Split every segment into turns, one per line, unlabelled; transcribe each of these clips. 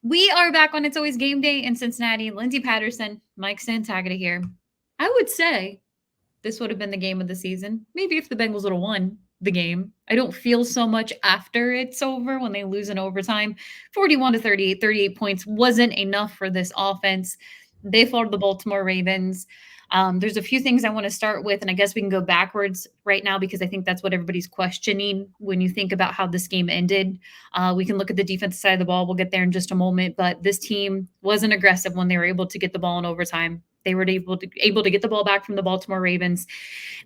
We are back on It's Always Game Day in Cincinnati. Lindsay Patterson, Mike Santagata here. I would say this would have been the game of the season. Maybe if the Bengals would have won the game. I don't feel so much after it's over when they lose in overtime. 41 to 38, 38 points wasn't enough for this offense. They followed the Baltimore Ravens. There's a few things I want to start with, and I guess we can go backwards right now because I think that's what everybody's questioning when you think about how this game ended. We can look at the defensive side of the ball. We'll get there in just a moment, but this team wasn't aggressive when they were able to get the ball in overtime. They were able to get the ball back from the Baltimore Ravens.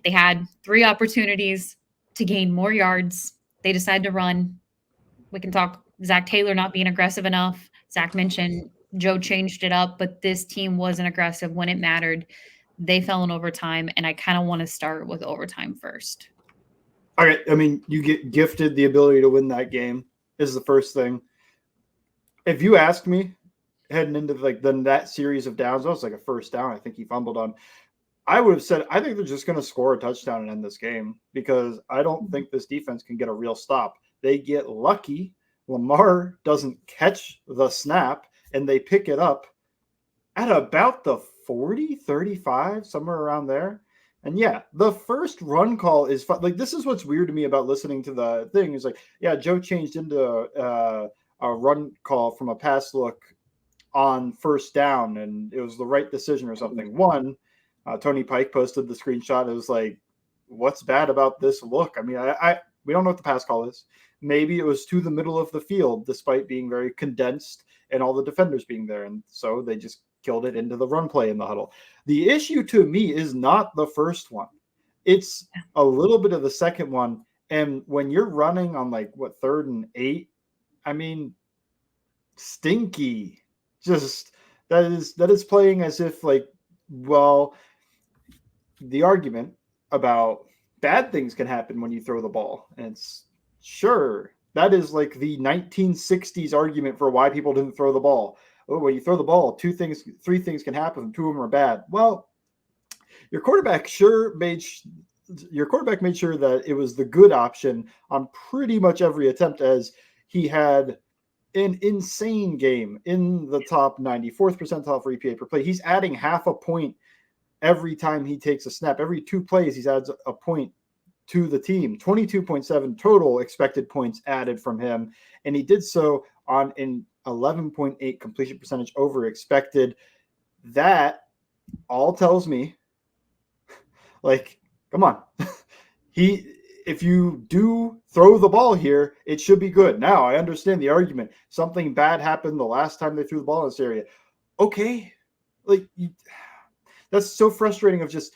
They had 3 opportunities to gain more yards. They decided to run. We can talk Zach Taylor not being aggressive enough. Zach mentioned Joe changed it up, but this team wasn't aggressive when it mattered. They fell in overtime, and I kind of want to start with overtime first.
All right. I mean, you get gifted the ability to win that game is the first thing. If you asked me heading into that series of downs, that was like a first down I think he fumbled on. I would have said, I think they're just going to score a touchdown and end this game because I don't think this defense can get a real stop. They get lucky. Lamar doesn't catch the snap, and they pick it up at about the 40, 35, somewhere around there. And yeah, the first run call is fun. Like, this is what's weird to me about listening to the thing is like, yeah, Joe changed into a run call from a pass look on first down, and it was the right decision or something. One, Tony Pike posted the screenshot. It was like, what's bad about this look? I mean, we don't know what the pass call is. Maybe it was to the middle of the field, despite being very condensed and all the defenders being there. And so they just killed it into the run play in the huddle. The issue to me is not the first one. It's a little bit of the second one. And when you're running on 3rd and 8, I mean, stinky. Just that is playing as if the argument about bad things can happen when you throw the ball. And it's sure that is like the 1960s argument for why people didn't throw the ball. Oh, when you throw the ball, 3 things can happen. 2 of them are bad. Well, your quarterback made sure that it was the good option on pretty much every attempt, as he had an insane game in the top 94th percentile for EPA per play. He's adding half a point every time he takes a snap. Every 2 plays, he adds a point to the team. 22.7 total expected points added from him, and he did so on an 11.8 completion percentage over expected. That all tells me, come on. If you do throw the ball here, it should be good. Now, I understand the argument. Something bad happened the last time they threw the ball in this area. Okay. That's so frustrating of just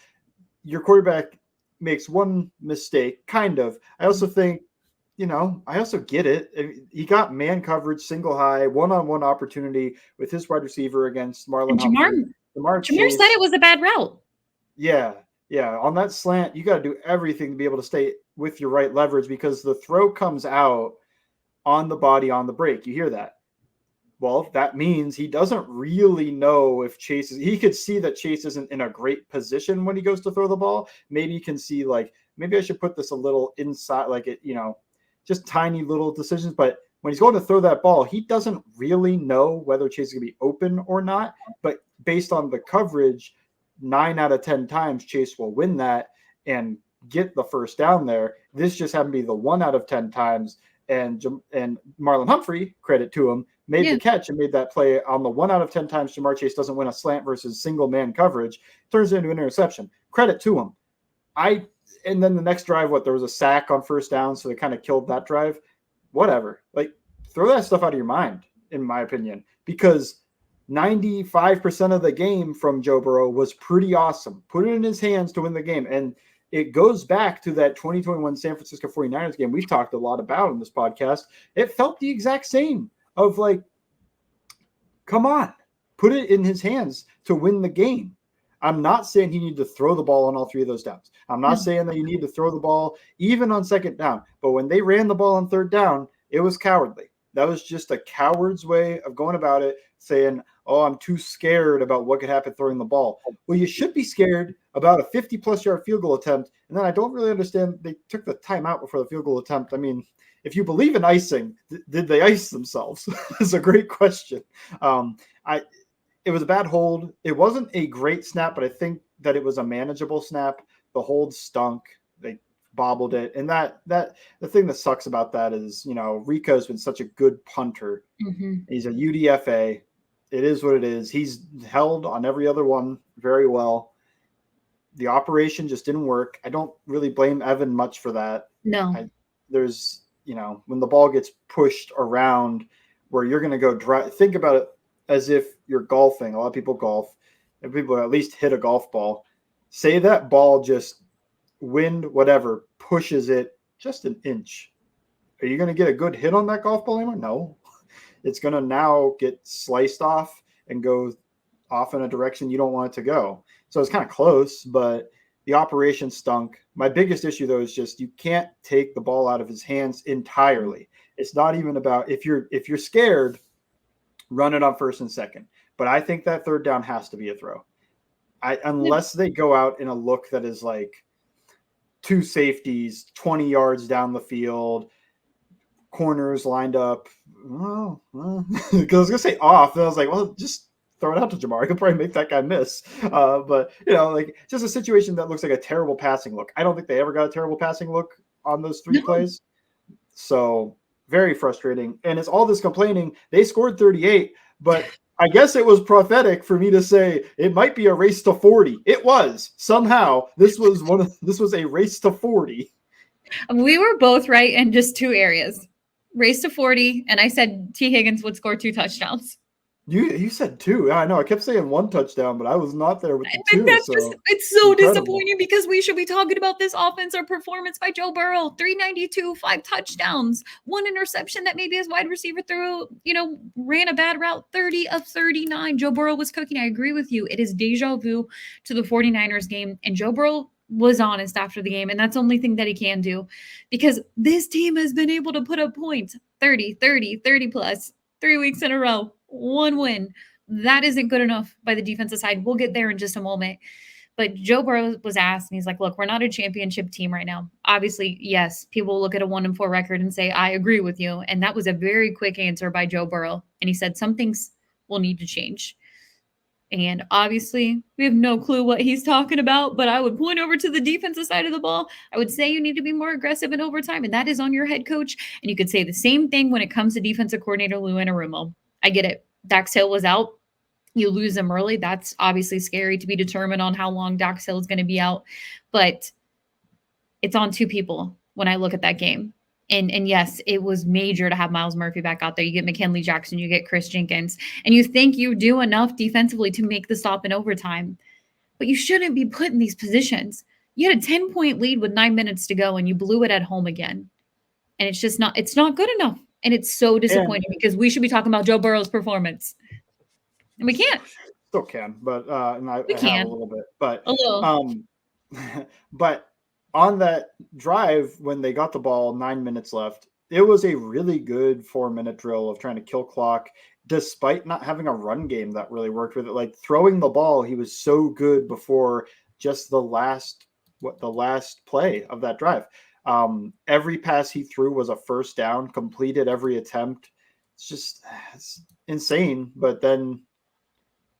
your quarterback makes one mistake, kind of. I also think, I also get it. He got man coverage, single high, one-on-one opportunity with his wide receiver against Marlon Humphrey.
Jamar said it was a bad route.
Yeah. On that slant, you got to do everything to be able to stay with your right leverage because the throw comes out on the body on the break. You hear that? Well, that means he doesn't really know if Chase is – he could see that Chase isn't in a great position when he goes to throw the ball. Maybe he can see, maybe I should put this a little inside, just tiny little decisions. But when he's going to throw that ball, he doesn't really know whether Chase is going to be open or not. But based on the coverage, 9 out of 10 times Chase will win that and get the first down there. This just happened to be the 1 out of 10 times. And Marlon Humphrey, credit to him, made the catch and made that play on the 1 out of 10 times Jamar Chase doesn't win a slant versus single man coverage, turns it into an interception. Credit to him. And then the next drive, there was a sack on first down, so they kind of killed that drive. Whatever. Throw that stuff out of your mind, in my opinion, because 95% of the game from Joe Burrow was pretty awesome. Put it in his hands to win the game. And it goes back to that 2021 San Francisco 49ers game we've talked a lot about in this podcast. It felt the exact same of come on, put it in his hands to win the game. I'm not saying he needed to throw the ball on all 3 of those downs. I'm not saying that you need to throw the ball even on second down. But when they ran the ball on third down, it was cowardly. That was just a coward's way of going about it, saying, oh, I'm too scared about what could happen throwing the ball. Well, you should be scared about a 50-plus yard field goal attempt. And then I don't really understand. They took the timeout before the field goal attempt. I mean, if you believe in icing, did they ice themselves? It's a great question. It was a bad hold. It wasn't a great snap, but I think that it was a manageable snap. The hold stunk. They bobbled it. And the thing that sucks about that is, Rico's been such a good punter.
Mm-hmm.
He's a UDFA. It is what it is. He's held on every other one very well. The operation just didn't work. I don't really blame Evan much for that.
No.
There's, when the ball gets pushed around where you're going to go drive, think about it as if you're golfing. A lot of people golf, and people at least hit a golf ball. Say that ball just wind, whatever, pushes it just an inch. Are you going to get a good hit on that golf ball anymore? No. It's going to now get sliced off and go off in a direction you don't want it to go. So it's kind of close, but the operation stunk. My biggest issue, though, is just you can't take the ball out of his hands entirely. It's not even about if you're scared, run it on first and second. But I think that third down has to be a throw. Unless they go out in a look that is like two safeties, 20 yards down the field, corners lined up. Well, because I was going to say off. And I was like, well, just throw it out to Jamar. He'll probably make that guy miss. But, just a situation that looks like a terrible passing look. I don't think they ever got a terrible passing look on those three plays. So very frustrating. And it's all this complaining. They scored 38, but I guess it was prophetic for me to say it might be a race to 40. It was. Somehow this was a race to 40.
We were both right in just two areas. Race to 40, and I said T. Higgins would score 2 touchdowns.
You said 2. I know. I kept saying 1 touchdown, but I was not there with the 2.
It's so disappointing because we should be talking about this offense or performance by Joe Burrow. 392, 5 touchdowns, 1 interception that maybe his wide receiver threw, ran a bad route, 30 of 39. Joe Burrow was cooking. I agree with you. It is deja vu to the 49ers game, and Joe Burrow was honest after the game, and that's the only thing that he can do because this team has been able to put up points 30 plus 3 weeks in a row. 1 win. That isn't good enough by the defensive side. We'll get there in just a moment. But Joe Burrow was asked, and he's like, look, we're not a championship team right now. Obviously, yes, people will look at a 1-4 record and say, I agree with you. And that was a very quick answer by Joe Burrow. And he said, some things will need to change. And obviously, we have no clue what he's talking about, but I would point over to the defensive side of the ball. I would say you need to be more aggressive in overtime, and that is on your head coach. And you could say the same thing when it comes to defensive coordinator Lou Anarumo. I get it. Dax Hill was out. You lose him early. That's obviously scary to be determined on how long Dax Hill is going to be out. But it's on 2 people when I look at that game. And yes, it was major to have Myles Murphy back out there. You get McKinley Jackson, you get Chris Jenkins, and you think you do enough defensively to make the stop in overtime. But you shouldn't be put in these positions. You had a 10-point lead with 9 minutes to go, and you blew it at home again. And it's not good enough. And it's so disappointing because we should be talking about Joe Burrow's performance. And we can't.
Still can, but
we can
have a little bit. But
a little.
But on that drive when they got the ball, 9 minutes left, it was a really good 4-minute drill of trying to kill clock, despite not having a run game that really worked with it. Like throwing the ball, he was so good before just the last play of that drive. Every pass he threw was a first down, completed every attempt. It's insane. But then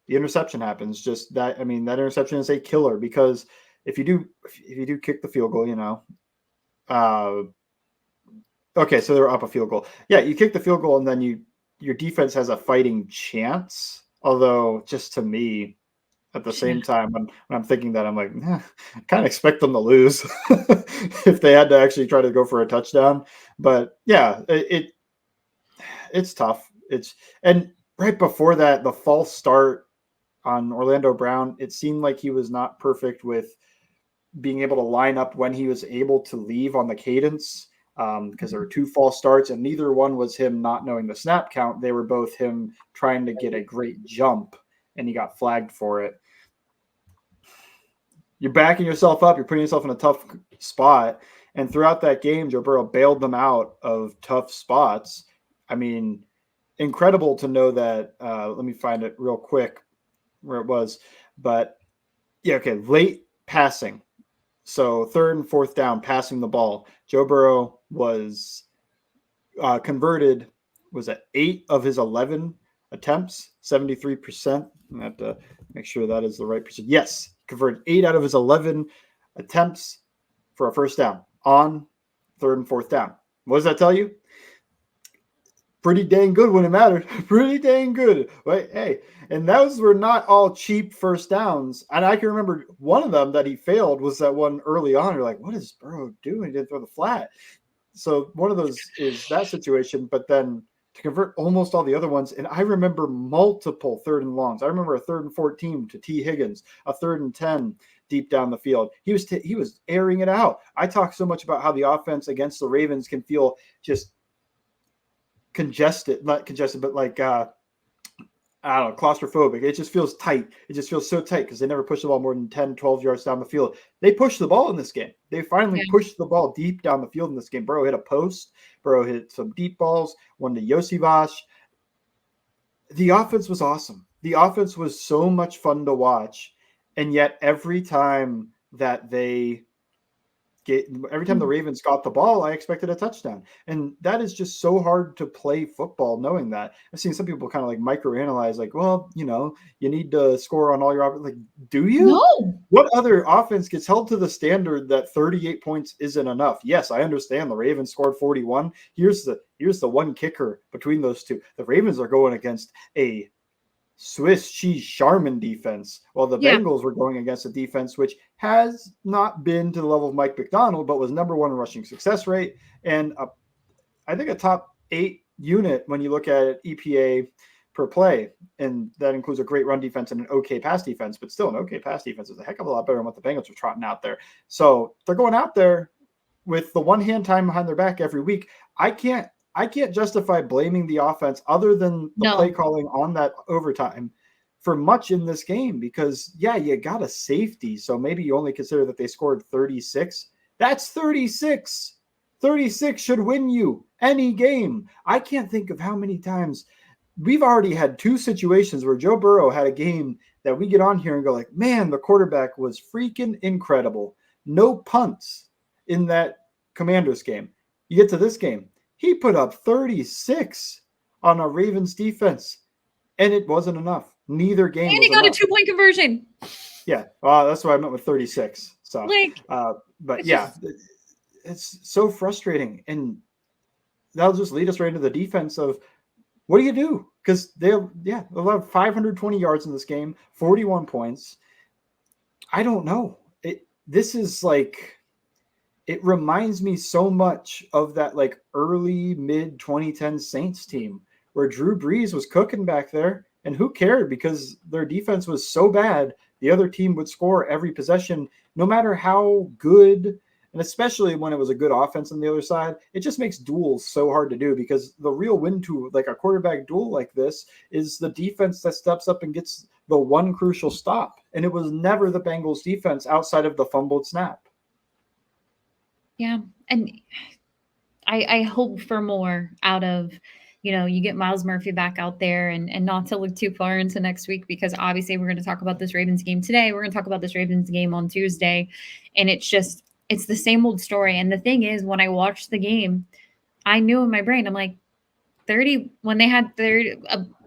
the interception happens. That interception is a killer because if you do kick the field goal, okay, so they're up a field goal. Yeah, you kick the field goal and then your defense has a fighting chance. Although just to me, at the same time, when I'm thinking that, I'm like, I kind of expect them to lose if they had to actually try to go for a touchdown. But yeah, it's tough. And right before that, the false start on Orlando Brown, it seemed like he was not perfect with being able to line up when he was able to leave on the cadence because there were 2 false starts, and neither one was him not knowing the snap count. They were both him trying to get a great jump, and he got flagged for it. You're backing yourself up. You're putting yourself in a tough spot. And throughout that game, Joe Burrow bailed them out of tough spots. I mean, incredible to know that. Let me find it real quick where it was. But yeah, okay, late passing. So 3rd and 4th down, passing the ball. Joe Burrow was converted, was at 8 of his 11 attempts, 73%. I have to make sure that is the right percent. Yes, converted 8 out of his 11 attempts for a first down on 3rd and 4th down. What does that tell you? Pretty dang good when it mattered. Pretty dang good. But hey, and those were not all cheap first downs. And I can remember one of them that he failed was that one early on. You're like, what is Burrow doing? He didn't throw the flat. So one of those is that situation, but then to convert almost all the other ones. And I remember multiple 3rd and longs. I remember a 3rd and 14 to T. Higgins, a 3rd and 10 deep down the field. He was airing it out. I talk so much about how the offense against the Ravens can feel just congested, not congested, but like I don't know, claustrophobic. It just feels tight. It just feels so tight because they never push the ball more than 10, 12 yards down the field. They pushed the ball in this game. They finally pushed the ball deep down the field in this game. Burrow hit a post. Burrow hit some deep balls, one to Yosivas. The offense was awesome. The offense was so much fun to watch. And yet every time that the Ravens got the ball, I expected a touchdown. And that is just so hard to play football knowing that. I've seen some people kind of like microanalyze, like, well, you need to score on all your offense. Like, do you?
No.
What other offense gets held to the standard that 38 points isn't enough? Yes, I understand the Ravens scored 41. Here's the one kicker between those two. The Ravens are going against a Swiss cheese Charmin defense, while the Bengals were going against a defense which has not been to the level of Mike McDonald, but was number 1 in rushing success rate and I think a top 8 unit when you look at EPA per play, and that includes a great run defense and an okay pass defense. But still, an okay pass defense is a heck of a lot better than what the Bengals are trotting out there. So they're going out there with the one hand time behind their back every week. I can't justify blaming the offense other than the play calling on that overtime for much in this game because, you got a safety. So maybe you only consider that they scored 36. That's 36. 36 should win you any game. I can't think of how many times we've already had 2 situations where Joe Burrow had a game that we get on here and go like, man, the quarterback was freaking incredible. No punts in that Commanders game. You get to this game. He put up 36 on a Ravens defense, and it wasn't enough. Neither game.
And he got a 2-point conversion.
Yeah, that's what I meant with 36. So, but it's so frustrating, and that'll just lead us right into the defense of what do you do? Because they'll have 520 yards in this game, 41 points. I don't know. This is like. It reminds me so much of that like early mid 2010 Saints team where Drew Brees was cooking back there, and who cared because their defense was so bad. The other team would score every possession, no matter how good. And especially when it was a good offense on the other side, it just makes duels so hard to do because the real win to like a quarterback duel like this is the defense that steps up and gets the one crucial stop. And it was never the Bengals defense outside of the fumbled snap.
Yeah. And I hope for more out of, you get Miles Murphy back out there and not to look too far into next week, because obviously we're going to talk about this Ravens game today. We're going to talk about this Ravens game on Tuesday. And it's the same old story. And the thing is, when I watched the game, I knew in my brain, I'm like 30, when they had 30,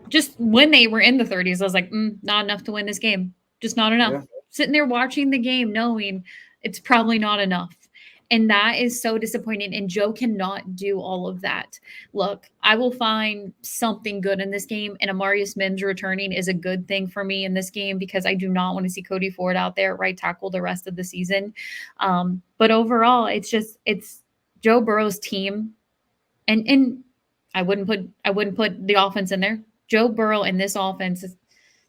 just when they were in the 30s, I was like, not enough to win this game. Just not enough. Yeah. Sitting there watching the game, knowing it's probably not enough. And that is so disappointing. And Joe cannot do all of that. Look, I will find something good in this game. And Amarius Mims returning is a good thing for me in this game because I do not want to see Cody Ford out there at right tackle the rest of the season. But overall, it's Joe Burrow's team. And I wouldn't put the offense in there. Joe Burrow and this offense,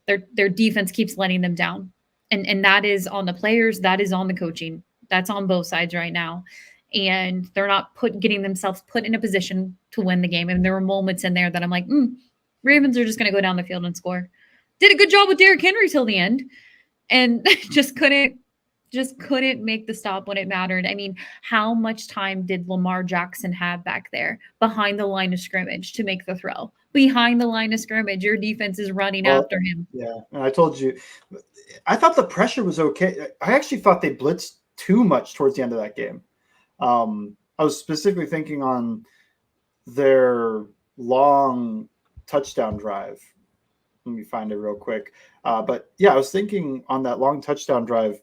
their defense keeps letting them down. And that is on the players. That is on the coaching. That's on both sides right now. And they're not getting themselves put in a position to win the game. And there were moments in there that I'm like, Ravens are just going to go down the field and score. Did a good job with Derrick Henry till the end and just couldn't Just couldn't make the stop when it mattered. I mean, how much time did Lamar Jackson have back there behind the line of scrimmage to make the throw? Behind the line of scrimmage, your defense is running
Well,
after him.
yeah, and I told you, I thought the pressure was okay. I actually thought they blitzed too much towards the end of that game. I was specifically thinking on their long touchdown drive. Let me find it real quick. But yeah, I was thinking on that long touchdown drive,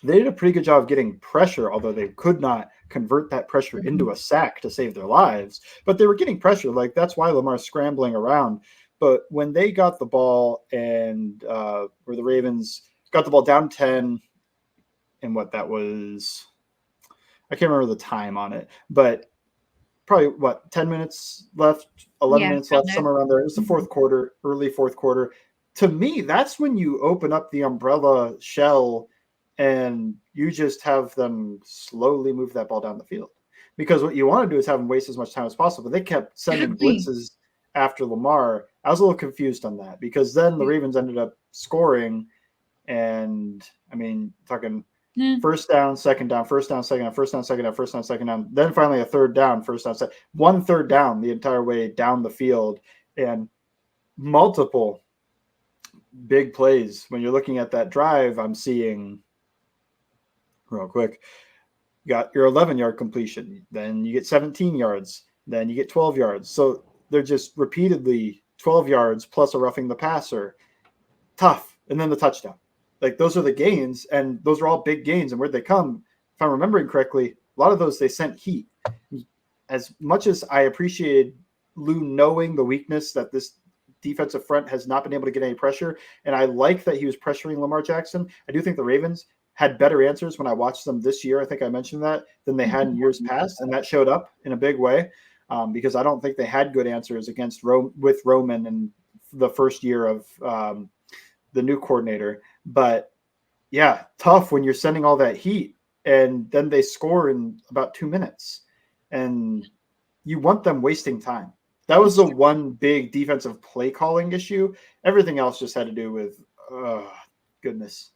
they did a pretty good job of getting pressure, although they could not convert that pressure into a sack to save their lives. But they were getting pressure. Like, that's why Lamar's scrambling around. But when they got the ball and where the Ravens got the ball down 10, and what that was, I can't remember the time on it, but probably 10 minutes left, 11 minutes left, somewhere around there. It was the fourth quarter, early fourth quarter. To me, that's when you open up the umbrella shell and you just have them slowly move that ball down the field. Because what you want to do is have them waste as much time as possible. But they kept sending blitzes after Lamar. I was a little confused on that because then the Ravens ended up scoring. And, I mean, talking first down, second down, first down, second down, first down, second down, first down, second down. Then finally a third down, first down, one third down the entire way down the field. And multiple big plays. When you're looking at that drive, I'm seeing – real quick, you got your 11-yard completion, then you get 17 yards, then you get 12 yards. So they're just repeatedly 12 yards plus a roughing the passer. Tough. And then the touchdown. Like, those are the gains, and those are all big gains. And where'd they come? If I'm remembering correctly, a lot of those they sent heat. As much as I appreciated Lou knowing the weakness that this defensive front has not been able to get any pressure, and I like that he was pressuring Lamar Jackson, I do think the Ravens had better answers when I watched them this year. I think I mentioned that than they had in years past. And that showed up in a big way because I don't think they had good answers against with Roman in the first year of the new coordinator. But yeah, tough when you're sending all that heat and then they score in about 2 minutes and you want them wasting time. That was the one big defensive play calling issue. Everything else just had to do with, goodness.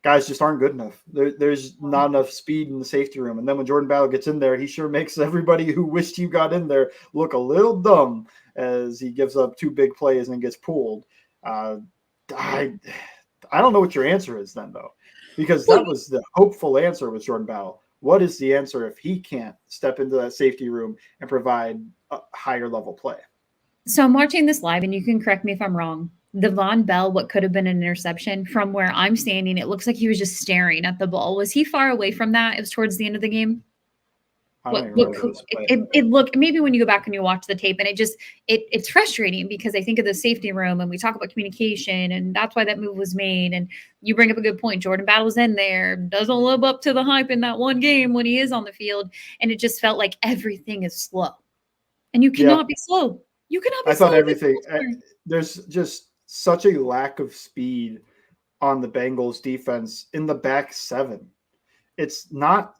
Guys just aren't good enough. There's not enough speed in the safety room. And then when Jordan Battle gets in there, he sure makes everybody who wished you got in there look a little dumb as he gives up 2 big plays and gets pulled. I don't know what your answer is then, though, because that was the hopeful answer with Jordan Battle. What is the answer if he can't step into that safety room and provide a higher level play?
So I'm watching this live, and you can correct me if I'm wrong. Devon Bell, what could have been an interception, from where I'm standing, it looks like he was just staring at the ball. Was he far away from that? It was towards the end of the game. It looked, maybe when you go back and you watch the tape, and it's frustrating because I think of the safety room and we talk about communication, and that's why that move was made. And you bring up a good point. Jordan Battle's in there, doesn't live up to the hype in that one game when he is on the field, and it just felt like everything is slow, and you cannot be slow. You cannot be
slow. I thought everything. There's just such a lack of speed on the Bengals defense in the back 7. It's not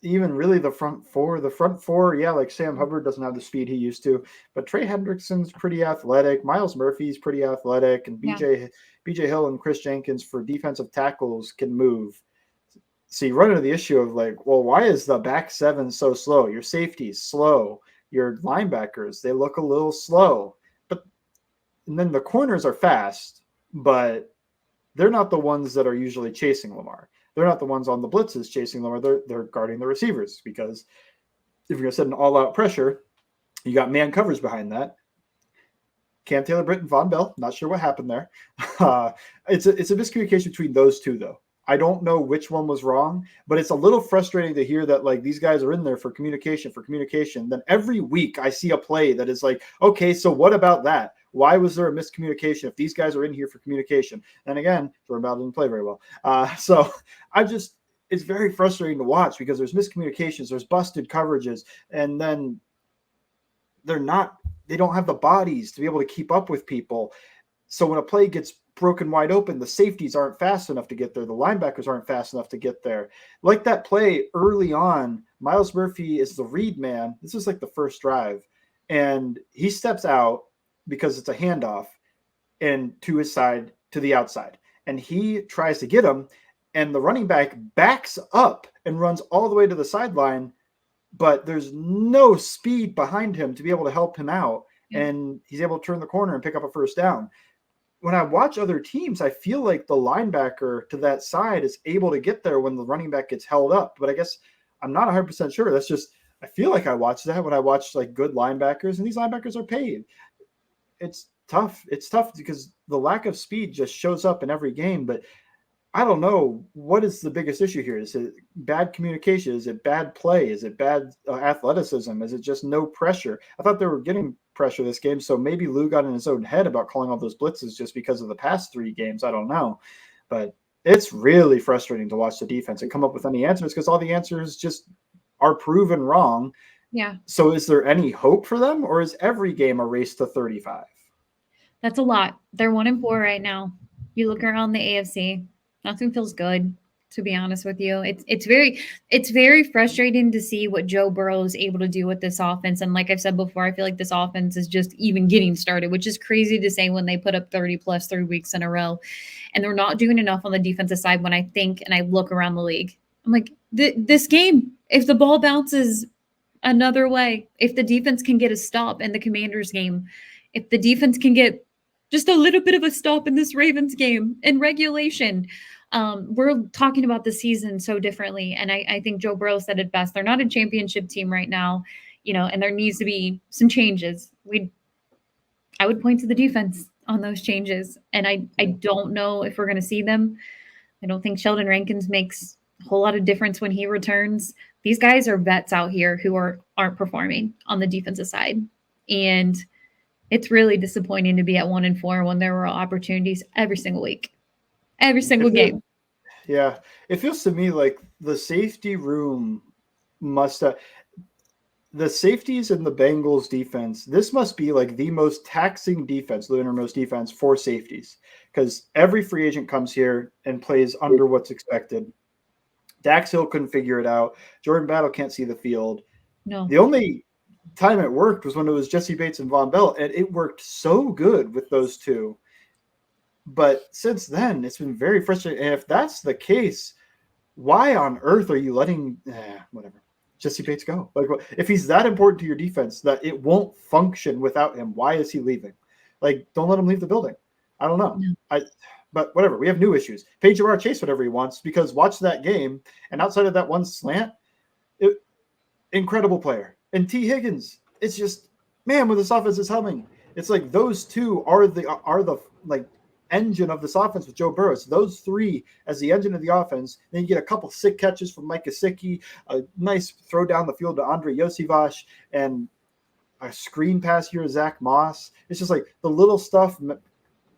even really the front 4. The front 4, yeah, like Sam Hubbard doesn't have the speed he used to, but Trey Hendrickson's pretty athletic. Miles Murphy's pretty athletic, and BJ Hill and Chris Jenkins for defensive tackles can move. So you run into the issue of like, well, why is the back 7 so slow? Your safety's slow. Your linebackers, they look a little slow. And then the corners are fast, but they're not the ones that are usually chasing Lamar. They're not the ones on the blitzes chasing Lamar. They're guarding the receivers because if you're going to set an all-out pressure, you got man covers behind that. Cam Taylor, Britt, and Von Bell. Not sure what happened there. It's a miscommunication between those two, though. I don't know which one was wrong, but it's a little frustrating to hear that like these guys are in there for communication. Then every week I see a play that is like, okay, so what about that? Why was there a miscommunication if these guys are in here for communication? And again, Jordan Bell didn't play very well. So it's very frustrating to watch because there's miscommunications, there's busted coverages, and then they don't have the bodies to be able to keep up with people. So when a play gets broken wide open, the safeties aren't fast enough to get there. The linebackers aren't fast enough to get there. Like that play early on, Miles Murphy is the read man. This is like the first drive. And he steps out because it's a handoff and to his side, to the outside. And he tries to get him. and the running back backs up and runs all the way to the sideline, but there's no speed behind him to be able to help him out.
Yeah.
And he's able to turn the corner and pick up a first down. When I watch other teams, I feel like the linebacker to that side is able to get there when the running back gets held up. But I guess I'm not 100% sure. That's just, I feel like I watch that when I watch like good linebackers, and these linebackers are paid. It's tough. It's tough because the lack of speed just shows up in every game. But I don't know, what is the biggest issue here? Is it bad communication? Is it bad play? Is it bad athleticism? Is it just no pressure? I thought they were getting pressure this game, so maybe Lou got in his own head about calling all those blitzes just because of the past 3 games. I don't know. But it's really frustrating to watch the defense and come up with any answers because all the answers just are proven wrong.
Yeah.
So is there any hope for them, or is every game a race to 35?
That's a lot. They're 1-4 right now. You look around the AFC, nothing feels good, to be honest with you. It's very frustrating to see what Joe Burrow is able to do with this offense. And like I've said before, I feel like this offense is just even getting started, which is crazy to say when they put up 30 plus 3 weeks in a row. And they're not doing enough on the defensive side. When I think and I look around the league, I'm like, this game, if the ball bounces another way, if the defense can get a stop in the Commanders game, if the defense can get just a little bit of a stop in this Ravens game in regulation, we're talking about the season so differently. And I think Joe Burrow said it best. They're not a championship team right now, and there needs to be some changes. I would point to the defense on those changes. And I don't know if we're going to see them. I don't think Sheldon Rankins makes a whole lot of difference when he returns. These guys are vets out here who aren't performing on the defensive side. And it's really disappointing to be at 1-4 when there were opportunities every single week, every single game.
Yeah. It feels to me like the safety room must have the safeties in the Bengals defense. This must be like the most taxing defense, the innermost defense for safeties, because every free agent comes here and plays under what's expected. Dax Hill couldn't figure it out. Jordan Battle can't see the field.
No.
The only time it worked was when it was Jesse Bates and Von Bell, and it worked so good with those two. But since then, it's been very frustrating. And if that's the case, why on earth are you letting whatever Jesse Bates go? Like, if he's that important to your defense that it won't function without him, why is he leaving? Like, don't let him leave the building. I don't know.
No.
But whatever. We have new issues. Pay Jamar Chase whatever he wants, because watch that game, and outside of that one slant, incredible player. And T. Higgins, it's just, man, when this offense is humming, it's like those two are the like engine of this offense with Joe Burrow. So those 3 as the engine of the offense. Then you get a couple sick catches from Mike Gesicki, a nice throw down the field to Andre Yosivas, and a screen pass here to Zach Moss. It's just like the little stuff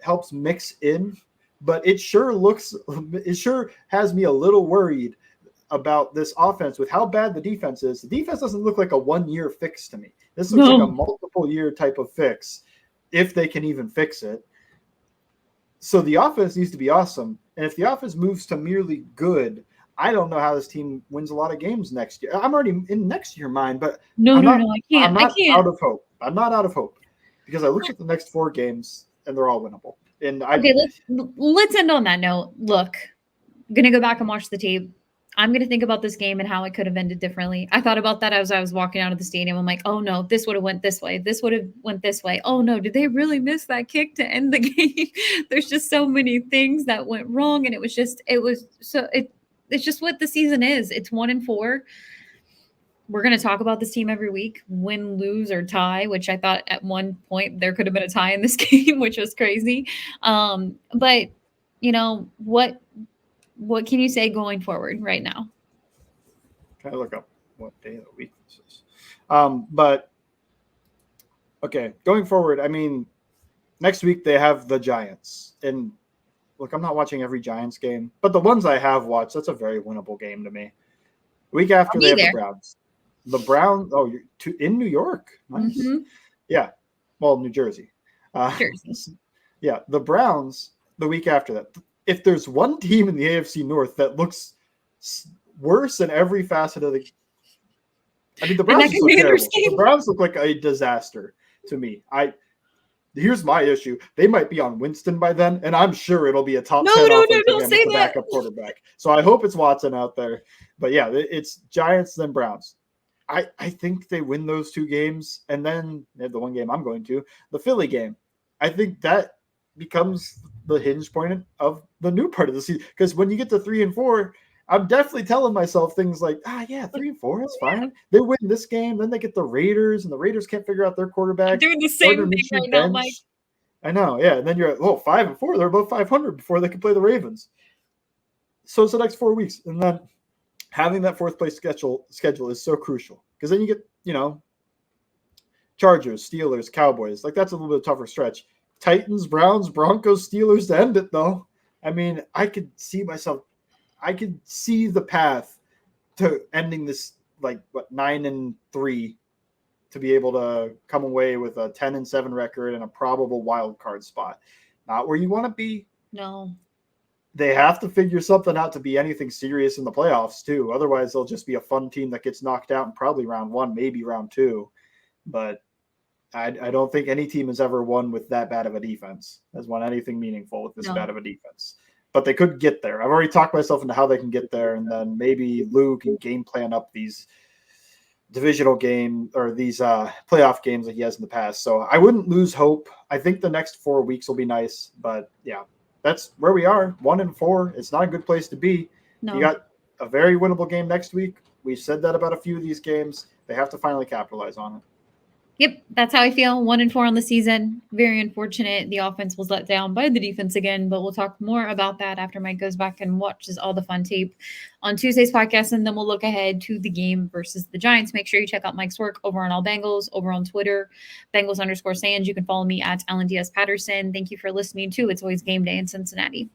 helps mix in, but it sure has me a little worried about this offense with how bad the defense is. The defense doesn't look like a 1-year fix to me. This looks like a multiple year type of fix, if they can even fix it. So the offense needs to be awesome. And if the offense moves to merely good, I don't know how this team wins a lot of games next year. I'm already in next year mind, but
I can't.
I'm not out of hope. I'm not out of hope because I looked at the next 4 games and they're all winnable. And
let's end on that note. Look, I'm gonna go back and watch the tape. I'm going to think about this game and how it could have ended differently. I thought about that as I was walking out of the stadium. I'm like, oh no, this would have went this way. This would have went this way. Oh no, did they really miss that kick to end the game? There's just so many things that went wrong. And it's just what the season is. It's 1-4. We're going to talk about this team every week, win, lose, or tie, which I thought at one point there could have been a tie in this game, which was crazy. But what can you say going forward right now?
Can I look up what day of the week this is? But okay, going forward, I mean, next week they have the Giants. And look, I'm not watching every Giants game, but the ones I have watched, that's a very winnable game to me. Week after they have the Browns. The Browns, you're in New York. Nice. Mm-hmm. Yeah. Well, New Jersey.
Jersey.
Yeah, the Browns the week after that. If there's one team in the AFC North that looks worse in every facet of the – I mean, the Browns look terrible. The Browns look like a disaster to me. Here's my issue. They might be on Winston by then, and I'm sure it'll be a top
No,
10
no,
offense
don't
again
say
with the
that.
backup quarterback. So I hope it's Watson out there. But yeah, it's Giants then Browns. I think they win those two games, and then they have the one game I'm going to, the Philly game. I think that becomes the hinge point of the new part of the season. Because when you get to 3-4, I'm definitely telling myself things like, 3-4, it's fine. They win this game, then they get the Raiders, and the Raiders can't figure out their quarterback.
I'm doing the same thing right now, Mike.
I know, yeah. And then you're at 5-4. They're above 500 before they can play the Ravens. So it's the next 4 weeks, and then having that fourth place schedule is so crucial because then you get Chargers, Steelers, Cowboys. Like that's a little bit tougher stretch. Titans, Browns, Broncos, Steelers to end it though. I mean, I could see the path to ending this 9-3 to be able to come away with a 10-7 record and a probable wild card spot. Not where you want to be.
No.
They have to figure something out to be anything serious in the playoffs too. Otherwise, they'll just be a fun team that gets knocked out in probably round 1, maybe round 2. But I don't think any team has ever won with that bad of a defense, has won anything meaningful with this bad of a defense. But they could get there. I've already talked myself into how they can get there, and then maybe Lou can game plan up these divisional game or these playoff games that he has in the past. So I wouldn't lose hope. I think the next 4 weeks will be nice, but yeah. That's where we are, 1-4. It's not a good place to be. No. You got a very winnable game next week. We've said that about a few of these games. They have to finally capitalize on it.
Yep, that's how I feel. 1-4 on the season. Very unfortunate. The offense was let down by the defense again, but we'll talk more about that after Mike goes back and watches all the fun tape on Tuesday's podcast, and then we'll look ahead to the game versus the Giants. Make sure you check out Mike's work over on All Bengals, over on Twitter, Bengals_Sands. You can follow me at Alan DS Patterson. Thank you for listening to It's Always Game Day in Cincinnati.